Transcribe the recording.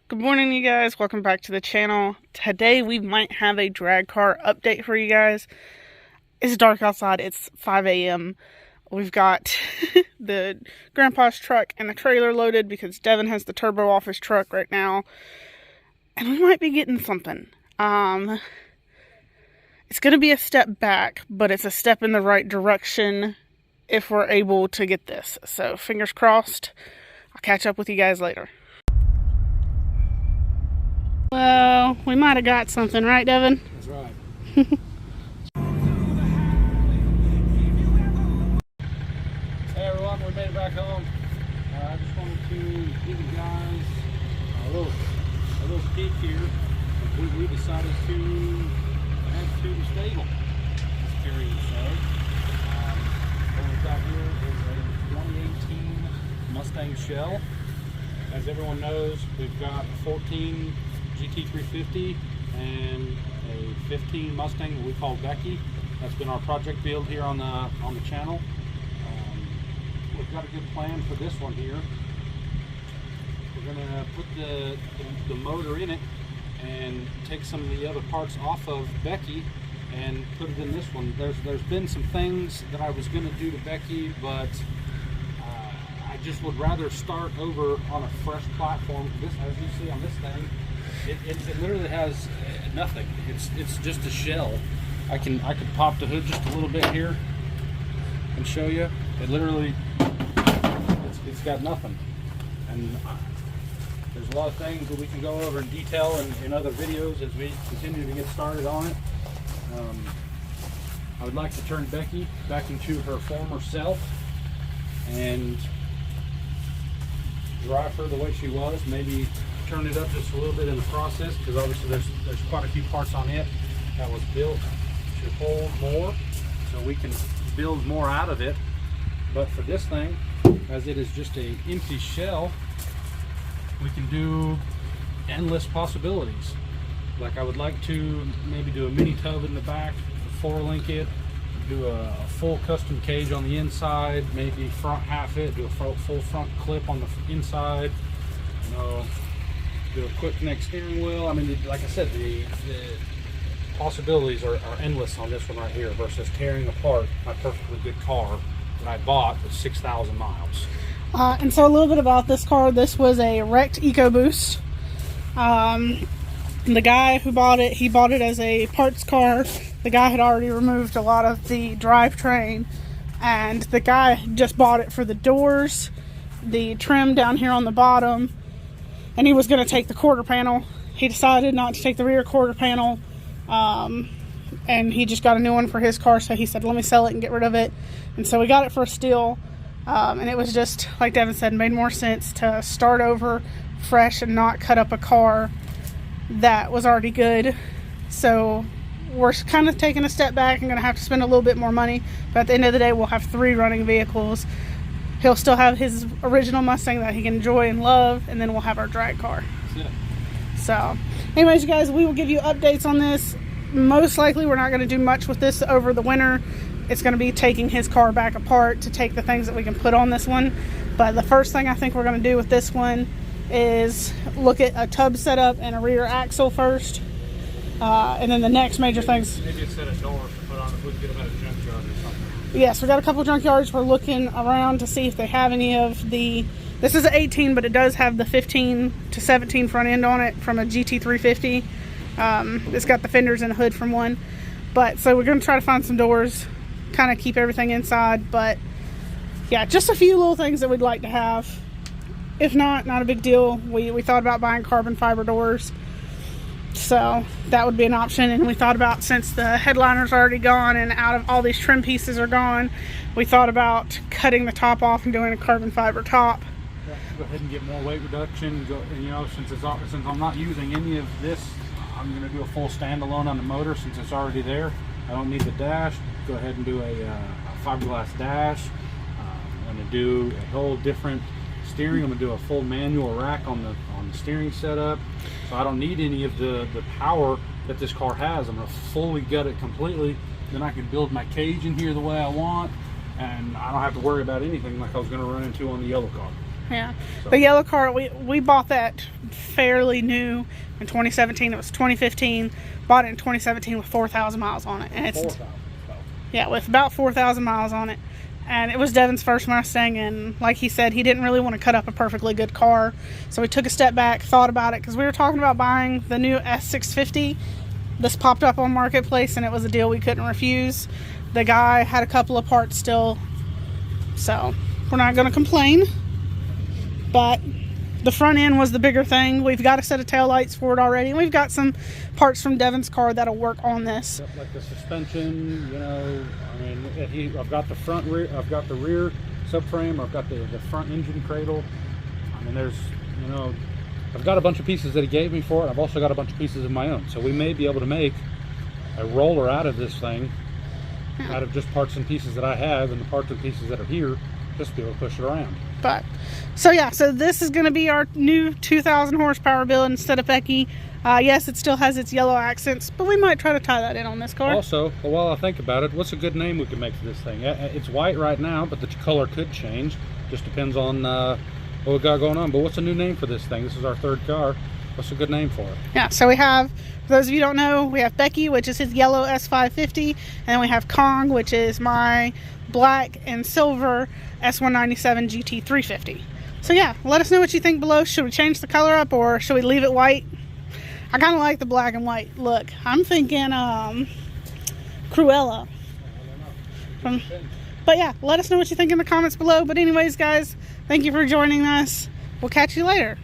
Good morning, you guys. Welcome back to the channel. Today we might have a drag car update for you guys. It's dark outside. It's 5 a.m. We've got the grandpa's truck and the trailer loaded because Devin has the turbo off his truck right now. And we might be getting something. It's going to be a step back, but it's a step in the right direction if we're able to get this. So fingers crossed. I'll catch up with you guys later. Well, we might have got something, right, Devin? That's right. Hey everyone, we made it back home. I just wanted to give you guys a little peek here. We decided to add to the stable this period. So, what we've got here is a 2018 Mustang shell. As everyone knows, we've got a 14 GT350 and a 15 Mustang that we call Becky. That's been our project build here on the channel. We've got a good plan for this one here. We're going to put the motor in it and take some of the other parts off of Becky and put it in this one. There's been some things that I was going to do to Becky, but I just would rather start over on a fresh platform. This, as you see on this thing, it literally has nothing. It's just a shell. I could pop the hood just a little bit here and show you. It literally, it's got nothing. And there's a lot of things that we can go over in detail in other videos as we continue to get started on it. I would like to turn Becky back into her former self and drive her the way she was. Maybe turn it up just a little bit in the process, because obviously there's quite a few parts on it that was built to hold more, so we can build more out of it. But for this thing, as it is just an empty shell, we can do endless possibilities. Like, I would like to maybe do a mini tub in the back, 4-link it, do a full custom cage on the inside, maybe front half it, do a full front clip on the inside, you know, do a quick connect steering wheel. I mean, like I said, the possibilities are endless on this one right here versus tearing apart my perfectly good car that I bought with 6,000 miles. And so a little bit about this car. This was a wrecked EcoBoost. The guy who bought it, he bought it as a parts car. The guy had already removed a lot of the drivetrain, and the guy just bought it for the doors, the trim down here on the bottom, and he was going to take the quarter panel. He decided not to take the rear quarter panel, and he just got a new one for his car, so he said, let me sell it and get rid of it. And so we got it for a steal, and it was just, like Devin said, made more sense to start over fresh and not cut up a car that was already good. So we're kind of taking a step back and going to have to spend a little bit more money, but at the end of the day, we'll have 3 running vehicles. He'll still have his original Mustang that he can enjoy and love, and then we'll have our drag car. That's it. So anyways, you guys, we will give you updates on this. Most likely we're not going to do much with this over the winter. It's going to be taking his car back apart to take the things that we can put on this one. But the first thing I think we're going to do with this one is look at a tub setup and a rear axle first. And then the next major things. Maybe a set of doors to put on if we can get them at a junkyard or something. Yes, we got a couple junkyards. We're looking around to see if they have any of the, this is an 18, but it does have the 15 to 17 front end on it from a GT350. It's got the fenders and a hood from one. But so we're going to try to find some doors, kind of keep everything inside. But yeah, just a few little things that we'd like to have. If not a big deal. We thought about buying carbon fiber doors, so that would be an option. And we thought about, since the headliner's already gone and out of all these trim pieces are gone, we thought about cutting the top off and doing a carbon fiber top. Yeah, go ahead and get more weight reduction. And you know, since I'm not using any of this, I'm going to do a full standalone on the motor since it's already there. I don't need the dash. Go ahead and do a fiberglass dash. I'm going to do a whole different steering. I'm going to do a full manual rack on the steering setup, so I don't need any of the power that this car has. I'm going to fully gut it completely. Then I can build my cage in here the way I want, and I don't have to worry about anything like I was going to run into on the yellow car. Yeah. So. The yellow car, we bought that fairly new in 2017. It was 2015. Bought it in 2017 with 4,000 miles on it. And it's 4,000. yeah, with about 4,000 miles on it. And it was Devin's first Mustang, and like he said, he didn't really want to cut up a perfectly good car. So we took a step back, thought about it, because we were talking about buying the new S650. This popped up on Marketplace, and it was a deal we couldn't refuse. The guy had a couple of parts still, so we're not going to complain. But the front end was the bigger thing. We've got a set of taillights for it already, and we've got some parts from Devin's car that'll work on this. Yep, like the suspension, you know. I mean, I've got the I've got the rear subframe, I've got the front engine cradle. I mean, there's, you know, I've got a bunch of pieces that he gave me for it. I've also got a bunch of pieces of my own. So we may be able to make a roller out of this thing, out of just parts and pieces that I have and the parts and pieces that are here, just to be able to push it around. But so yeah, so this is going to be our new 2,000 horsepower build instead of Becky. Yes, it still has its yellow accents, but we might try to tie that in on this car. Also, while I think about it, what's a good name we can make for this thing? It's white right now, but the color could change. Just depends on what we got going on. But what's a new name for this thing? This is our third car. What's a good name for it? Yeah, so we have, for those of you who don't know, we have Becky, which is his yellow S550, and then we have Kong, which is my black and silver S197 GT350. So yeah, let us know what you think below. Should we change the color up, or should we leave it white? I kind of like the black and white look. I'm thinking Cruella. But yeah, let us know what you think in the comments below. But anyways, guys, thank you for joining us. We'll catch you later.